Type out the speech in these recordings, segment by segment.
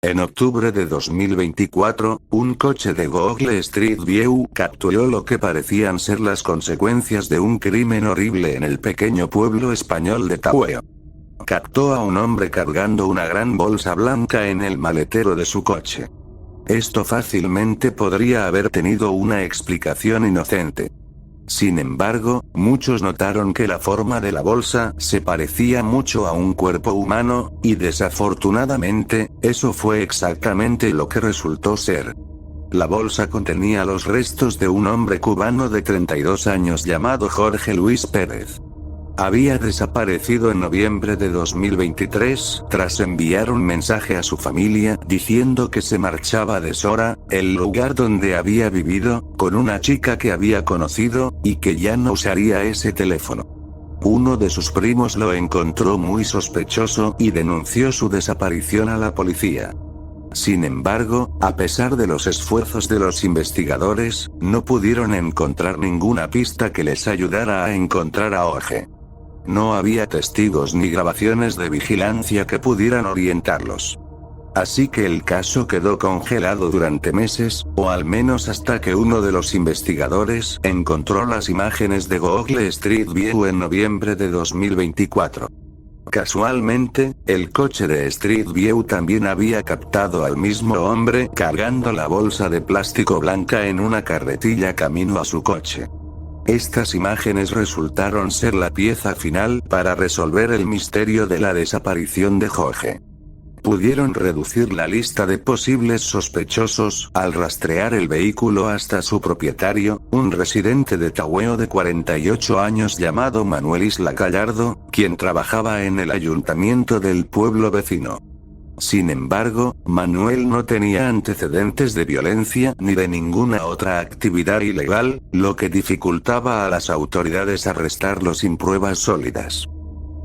En octubre de 2024, un coche de Google Street View capturó lo que parecían ser las consecuencias de un crimen horrible en el pequeño pueblo español de Taweo. Captó a un hombre cargando una gran bolsa blanca en el maletero de su coche. Esto fácilmente podría haber tenido una explicación inocente. Sin embargo, muchos notaron que la forma de la bolsa se parecía mucho a un cuerpo humano, y desafortunadamente, eso fue exactamente lo que resultó ser. La bolsa contenía los restos de un hombre cubano de 32 años llamado Jorge Luis Pérez. Había desaparecido en noviembre de 2023 tras enviar un mensaje a su familia diciendo que se marchaba de Sora, el lugar donde había vivido, con una chica que había conocido, y que ya no usaría ese teléfono. Uno de sus primos lo encontró muy sospechoso y denunció su desaparición a la policía. Sin embargo, a pesar de los esfuerzos de los investigadores, no pudieron encontrar ninguna pista que les ayudara a encontrar a Jorge. No había testigos ni grabaciones de vigilancia que pudieran orientarlos. Así que el caso quedó congelado durante meses, o al menos hasta que uno de los investigadores encontró las imágenes de Google Street View en noviembre de 2024. Casualmente, el coche de Street View también había captado al mismo hombre cargando la bolsa de plástico blanca en una carretilla camino a su coche. Estas imágenes resultaron ser la pieza final para resolver el misterio de la desaparición de Jorge. Pudieron reducir la lista de posibles sospechosos al rastrear el vehículo hasta su propietario, un residente de Taweo de 48 años llamado Manuel Isla Gallardo, quien trabajaba en el ayuntamiento del pueblo vecino. Sin embargo, Manuel no tenía antecedentes de violencia ni de ninguna otra actividad ilegal, lo que dificultaba a las autoridades arrestarlo sin pruebas sólidas.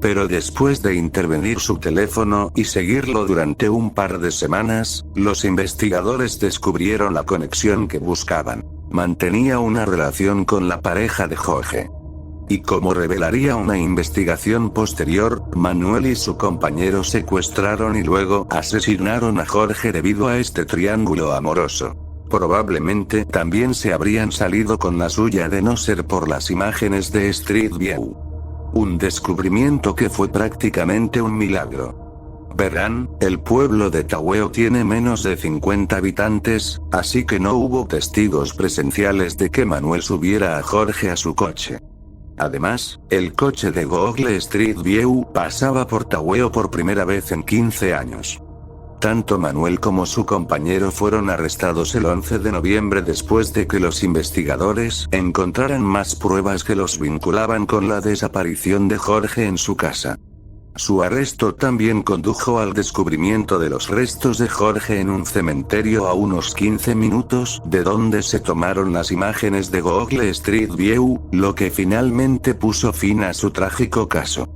Pero después de intervenir su teléfono y seguirlo durante un par de semanas, los investigadores descubrieron la conexión que buscaban. Mantenía una relación con la pareja de Jorge. Y como revelaría una investigación posterior, Manuel y su compañero secuestraron y luego asesinaron a Jorge debido a este triángulo amoroso. Probablemente también se habrían salido con la suya de no ser por las imágenes de Street View. Un descubrimiento que fue prácticamente un milagro. Verán, el pueblo de Taweo tiene menos de 50 habitantes, así que no hubo testigos presenciales de que Manuel subiera a Jorge a su coche. Además, el coche de Google Street View pasaba por Taweo por primera vez en 15 años. Tanto Manuel como su compañero fueron arrestados el 11 de noviembre después de que los investigadores encontraran más pruebas que los vinculaban con la desaparición de Jorge en su casa. Su arresto también condujo al descubrimiento de los restos de Jorge en un cementerio a unos 15 minutos de donde se tomaron las imágenes de Google Street View, lo que finalmente puso fin a su trágico caso.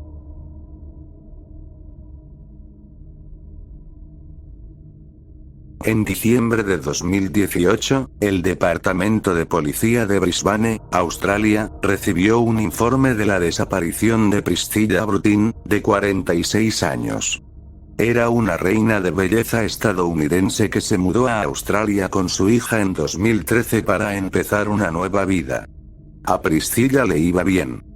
En diciembre de 2018, el Departamento de Policía de Brisbane, Australia, recibió un informe de la desaparición de Priscilla Brutin, de 46 años. Era una reina de belleza estadounidense que se mudó a Australia con su hija en 2013 para empezar una nueva vida. A Priscilla le iba bien.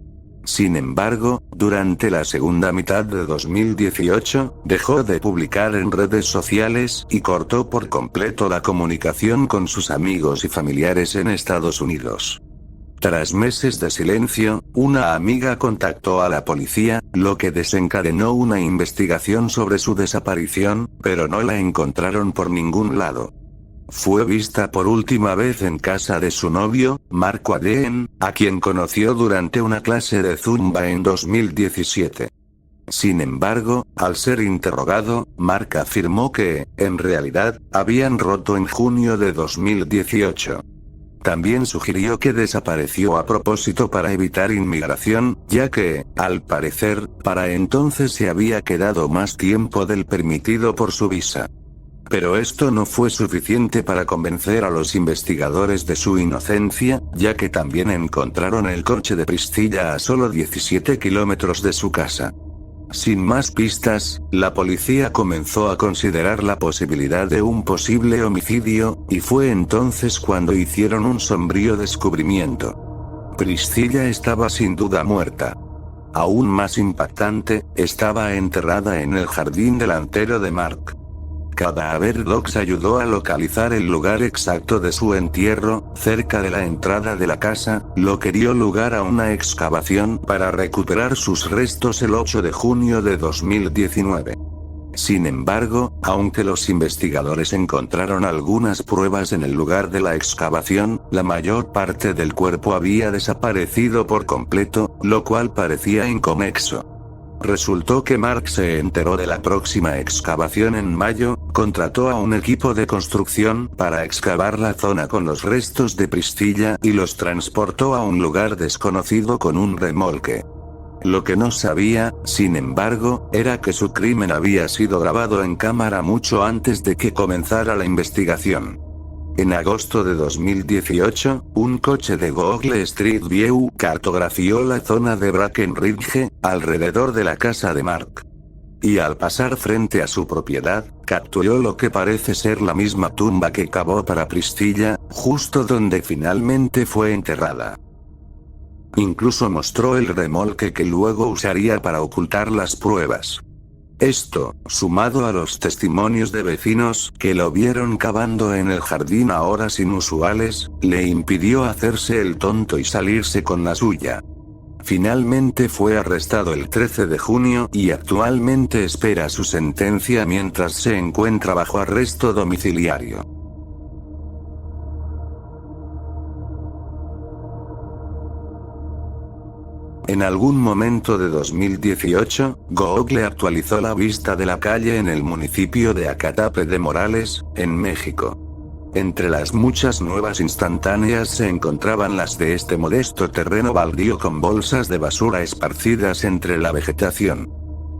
Sin embargo, durante la segunda mitad de 2018, dejó de publicar en redes sociales y cortó por completo la comunicación con sus amigos y familiares en Estados Unidos. Tras meses de silencio, una amiga contactó a la policía, lo que desencadenó una investigación sobre su desaparición, pero no la encontraron por ningún lado. Fue vista por última vez en casa de su novio, Marco Allen, a quien conoció durante una clase de Zumba en 2017. Sin embargo, al ser interrogado, Mark afirmó que, en realidad, habían roto en junio de 2018. También sugirió que desapareció a propósito para evitar inmigración, ya que, al parecer, para entonces se había quedado más tiempo del permitido por su visa. Pero esto no fue suficiente para convencer a los investigadores de su inocencia, ya que también encontraron el coche de Priscilla a solo 17 kilómetros de su casa. Sin más pistas, la policía comenzó a considerar la posibilidad de un posible homicidio, y fue entonces cuando hicieron un sombrío descubrimiento. Priscilla estaba sin duda muerta. Aún más impactante, estaba enterrada en el jardín delantero de Mark. Cadaver Dogs ayudó a localizar el lugar exacto de su entierro, cerca de la entrada de la casa, lo que dio lugar a una excavación para recuperar sus restos el 8 de junio de 2019. Sin embargo, aunque los investigadores encontraron algunas pruebas en el lugar de la excavación, la mayor parte del cuerpo había desaparecido por completo, lo cual parecía inconexo. Resultó que Mark se enteró de la próxima excavación en mayo, contrató a un equipo de construcción para excavar la zona con los restos de Priscilla y los transportó a un lugar desconocido con un remolque. Lo que no sabía, sin embargo, era que su crimen había sido grabado en cámara mucho antes de que comenzara la investigación. En agosto de 2018, un coche de Google Street View cartografió la zona de Brackenridge, alrededor de la casa de Mark. Y al pasar frente a su propiedad, capturó lo que parece ser la misma tumba que cavó para Priscilla, justo donde finalmente fue enterrada. Incluso mostró el remolque que luego usaría para ocultar las pruebas. Esto, sumado a los testimonios de vecinos que lo vieron cavando en el jardín a horas inusuales, le impidió hacerse el tonto y salirse con la suya. Finalmente fue arrestado el 13 de junio y actualmente espera su sentencia mientras se encuentra bajo arresto domiciliario. En algún momento de 2018, Google actualizó la vista de la calle en el municipio de Acatape de Morales, en México. Entre las muchas nuevas instantáneas se encontraban las de este modesto terreno baldío con bolsas de basura esparcidas entre la vegetación.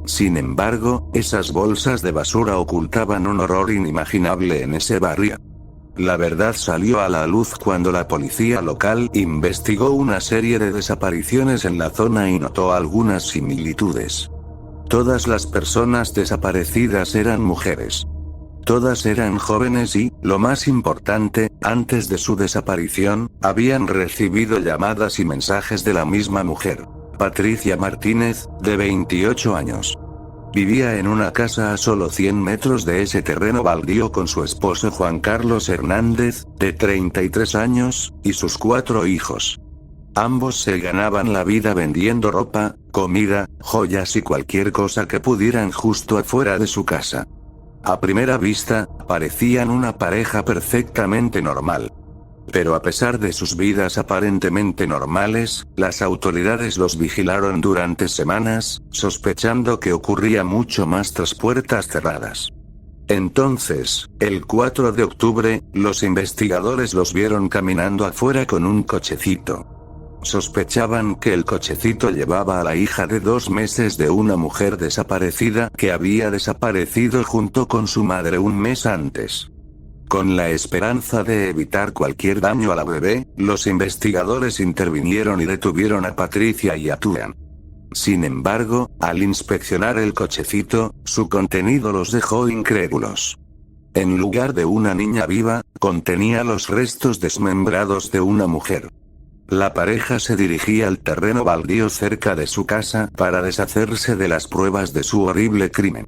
Sin embargo, esas bolsas de basura ocultaban un horror inimaginable en ese barrio. La verdad salió a la luz cuando la policía local investigó una serie de desapariciones en la zona y notó algunas similitudes. Todas las personas desaparecidas eran mujeres. Todas eran jóvenes y, lo más importante, antes de su desaparición, habían recibido llamadas y mensajes de la misma mujer, Patricia Martínez, de 28 años. Vivía en una casa a solo 100 metros de ese terreno baldío con su esposo Juan Carlos Hernández, de 33 años, y sus 4 hijos. Ambos se ganaban la vida vendiendo ropa, comida, joyas y cualquier cosa que pudieran justo afuera de su casa. A primera vista, parecían una pareja perfectamente normal. Pero a pesar de sus vidas aparentemente normales, las autoridades los vigilaron durante semanas, sospechando que ocurría mucho más tras puertas cerradas. Entonces, el 4 de octubre, los investigadores los vieron caminando afuera con un cochecito. Sospechaban que el cochecito llevaba a la hija de 2 meses de una mujer desaparecida que había desaparecido junto con su madre un mes antes. Con la esperanza de evitar cualquier daño a la bebé, los investigadores intervinieron y detuvieron a Patricia y a Tuan. Sin embargo, al inspeccionar el cochecito, su contenido los dejó incrédulos. En lugar de una niña viva, contenía los restos desmembrados de una mujer. La pareja se dirigía al terreno baldío cerca de su casa para deshacerse de las pruebas de su horrible crimen.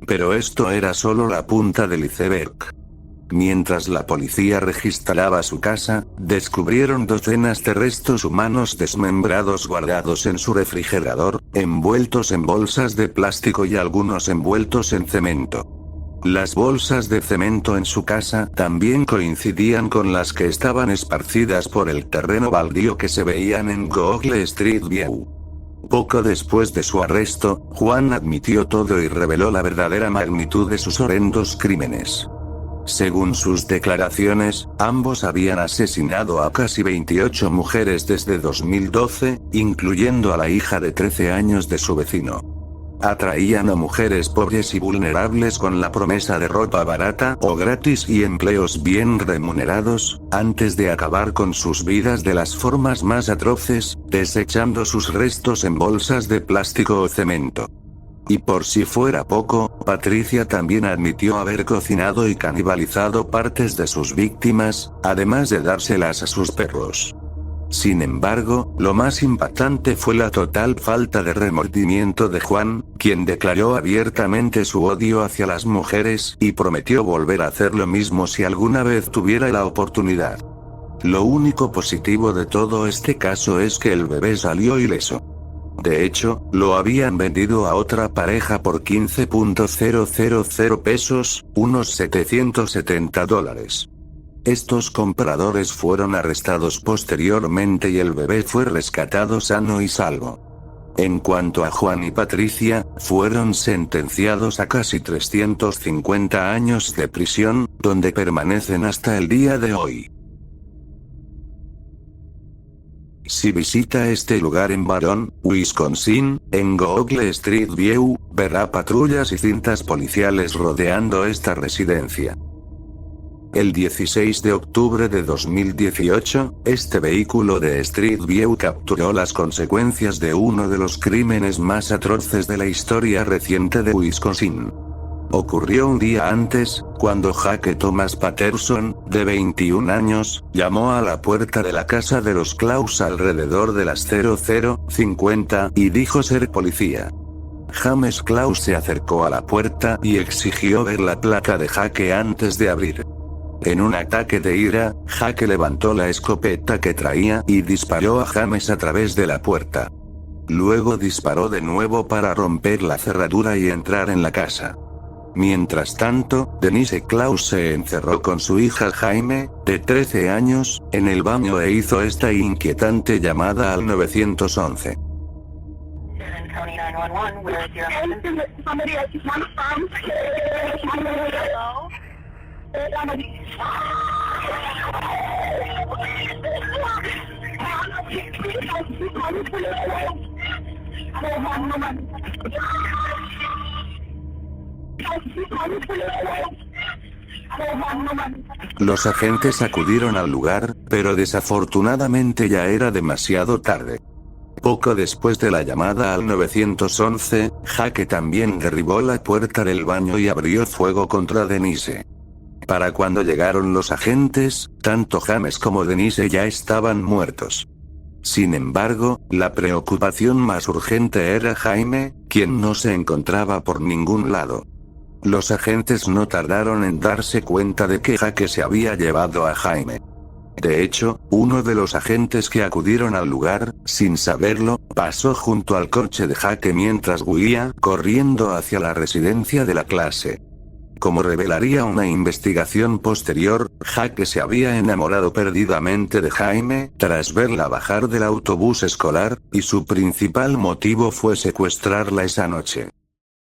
Pero esto era solo la punta del iceberg. Mientras la policía registraba su casa, descubrieron docenas de restos humanos desmembrados guardados en su refrigerador, envueltos en bolsas de plástico y algunos envueltos en cemento. Las bolsas de cemento en su casa también coincidían con las que estaban esparcidas por el terreno baldío que se veían en Google Street View. Poco después de su arresto, Juan admitió todo y reveló la verdadera magnitud de sus horrendos crímenes. Según sus declaraciones, ambos habían asesinado a casi 28 mujeres desde 2012, incluyendo a la hija de 13 años de su vecino. Atraían a mujeres pobres y vulnerables con la promesa de ropa barata o gratis y empleos bien remunerados, antes de acabar con sus vidas de las formas más atroces, desechando sus restos en bolsas de plástico o cemento. Y por si fuera poco, Patricia también admitió haber cocinado y canibalizado partes de sus víctimas, además de dárselas a sus perros. Sin embargo, lo más impactante fue la total falta de remordimiento de Juan, quien declaró abiertamente su odio hacia las mujeres y prometió volver a hacer lo mismo si alguna vez tuviera la oportunidad. Lo único positivo de todo este caso es que el bebé salió ileso. De hecho, lo habían vendido a otra pareja por $15,000 pesos, unos $770. Estos compradores fueron arrestados posteriormente y el bebé fue rescatado sano y salvo. En cuanto a Juan y Patricia, fueron sentenciados a casi 350 años de prisión, donde permanecen hasta el día de hoy. Si visita este lugar en Barron, Wisconsin, en Google Street View, verá patrullas y cintas policiales rodeando esta residencia. El 16 de octubre de 2018, este vehículo de Street View capturó las consecuencias de uno de los crímenes más atroces de la historia reciente de Wisconsin. Ocurrió un día antes, cuando Jake Thomas Patterson, de 21 años, llamó a la puerta de la casa de los Klaus alrededor de las 00:50 y dijo ser policía. James Klaus se acercó a la puerta y exigió ver la placa de Jake antes de abrir. En un ataque de ira, Jake levantó la escopeta que traía y disparó a James a través de la puerta. Luego disparó de nuevo para romper la cerradura y entrar en la casa. Mientras tanto, Denise Klaus se encerró con su hija Jaime, de 13 años, en el baño e hizo esta inquietante llamada al 911. Los agentes acudieron al lugar, pero desafortunadamente ya era demasiado tarde. Poco después de la llamada al 911, Jake también derribó la puerta del baño y abrió fuego contra Denise. Para cuando llegaron los agentes, tanto James como Denise ya estaban muertos. Sin embargo, la preocupación más urgente era Jaime, quien no se encontraba por ningún lado. Los agentes no tardaron en darse cuenta de que Jake se había llevado a Jaime. De hecho, uno de los agentes que acudieron al lugar, sin saberlo, pasó junto al coche de Jake mientras huía, corriendo hacia la residencia de la clase. Como revelaría una investigación posterior, Jake se había enamorado perdidamente de Jaime, tras verla bajar del autobús escolar, y su principal motivo fue secuestrarla esa noche.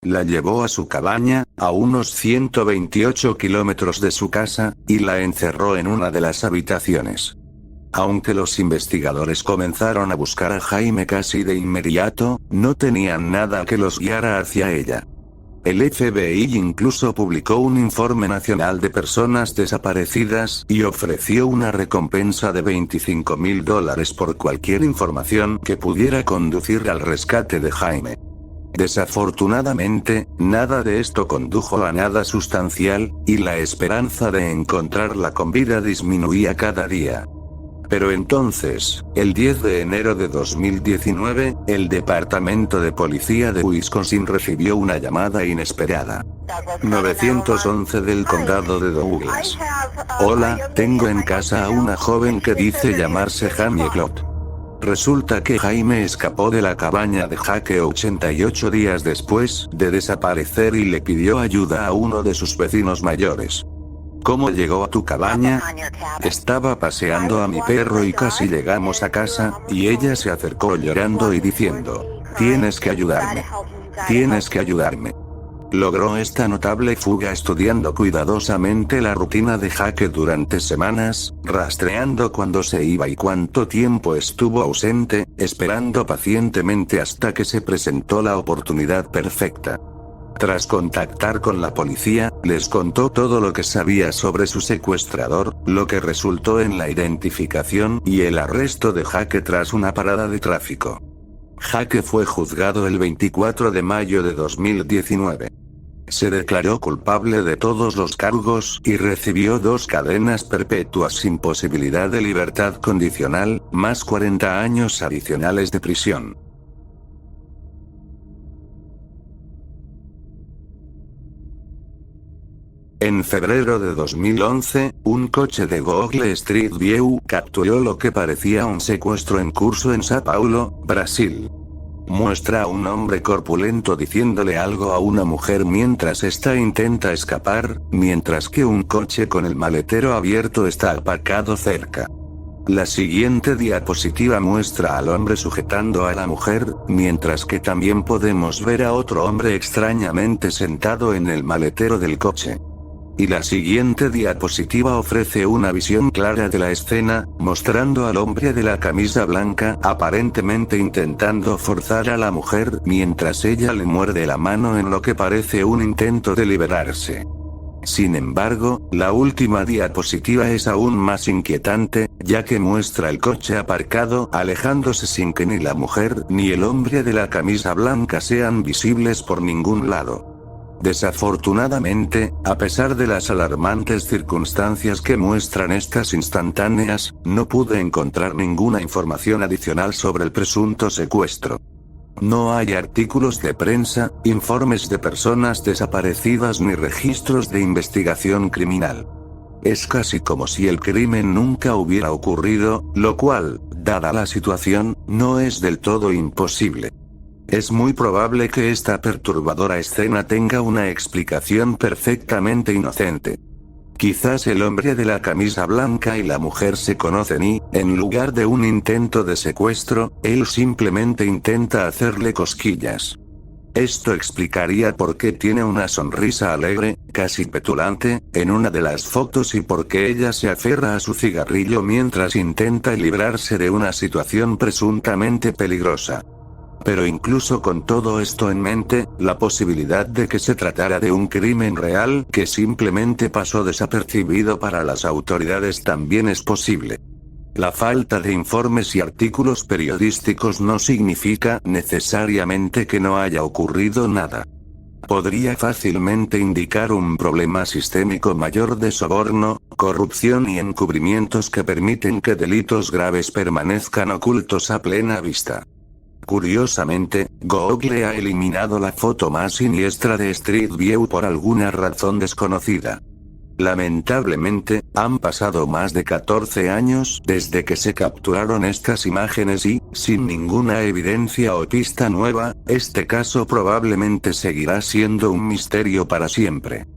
La llevó a su cabaña, a unos 128 kilómetros de su casa, y la encerró en una de las habitaciones. Aunque los investigadores comenzaron a buscar a Jaime casi de inmediato, no tenían nada que los guiara hacia ella. El FBI incluso publicó un informe nacional de personas desaparecidas y ofreció una recompensa de $25,000 por cualquier información que pudiera conducir al rescate de Jaime. Desafortunadamente, nada de esto condujo a nada sustancial, y la esperanza de encontrarla con vida disminuía cada día. Pero entonces, el 10 de enero de 2019, el Departamento de Policía de Wisconsin recibió una llamada inesperada. 911 del condado de Douglas. Hola, tengo en casa a una joven que dice llamarse Jamie Clot. Resulta que Jaime escapó de la cabaña de Jake 88 días después de desaparecer y le pidió ayuda a uno de sus vecinos mayores. ¿Cómo llegó a tu cabaña? Estaba paseando a mi perro y casi llegamos a casa, y ella se acercó llorando y diciendo, tienes que ayudarme. Tienes que ayudarme. Logró esta notable fuga estudiando cuidadosamente la rutina de Jake durante semanas, rastreando cuándo se iba y cuánto tiempo estuvo ausente, esperando pacientemente hasta que se presentó la oportunidad perfecta. Tras contactar con la policía, les contó todo lo que sabía sobre su secuestrador, lo que resultó en la identificación y el arresto de Jake tras una parada de tráfico. Jake fue juzgado el 24 de mayo de 2019. Se declaró culpable de todos los cargos y recibió 2 cadenas perpetuas sin posibilidad de libertad condicional, más 40 años adicionales de prisión. En febrero de 2011, un coche de Google Street View capturó lo que parecía un secuestro en curso en São Paulo, Brasil. Muestra a un hombre corpulento diciéndole algo a una mujer mientras ésta intenta escapar, mientras que un coche con el maletero abierto está aparcado cerca. La siguiente diapositiva muestra al hombre sujetando a la mujer, mientras que también podemos ver a otro hombre extrañamente sentado en el maletero del coche. Y la siguiente diapositiva ofrece una visión clara de la escena, mostrando al hombre de la camisa blanca aparentemente intentando forzar a la mujer mientras ella le muerde la mano en lo que parece un intento de liberarse. Sin embargo, la última diapositiva es aún más inquietante, ya que muestra el coche aparcado alejándose sin que ni la mujer ni el hombre de la camisa blanca sean visibles por ningún lado. Desafortunadamente, a pesar de las alarmantes circunstancias que muestran estas instantáneas, no pude encontrar ninguna información adicional sobre el presunto secuestro. No hay artículos de prensa, informes de personas desaparecidas ni registros de investigación criminal. Es casi como si el crimen nunca hubiera ocurrido, lo cual, dada la situación, no es del todo imposible. Es muy probable que esta perturbadora escena tenga una explicación perfectamente inocente. Quizás el hombre de la camisa blanca y la mujer se conocen y, en lugar de un intento de secuestro, él simplemente intenta hacerle cosquillas. Esto explicaría por qué tiene una sonrisa alegre, casi petulante, en una de las fotos y por qué ella se aferra a su cigarrillo mientras intenta librarse de una situación presuntamente peligrosa. Pero incluso con todo esto en mente, la posibilidad de que se tratara de un crimen real que simplemente pasó desapercibido para las autoridades también es posible. La falta de informes y artículos periodísticos no significa necesariamente que no haya ocurrido nada. Podría fácilmente indicar un problema sistémico mayor de soborno, corrupción y encubrimientos que permiten que delitos graves permanezcan ocultos a plena vista. Curiosamente, Google ha eliminado la foto más siniestra de Street View por alguna razón desconocida. Lamentablemente, han pasado más de 14 años desde que se capturaron estas imágenes y, sin ninguna evidencia o pista nueva, este caso probablemente seguirá siendo un misterio para siempre.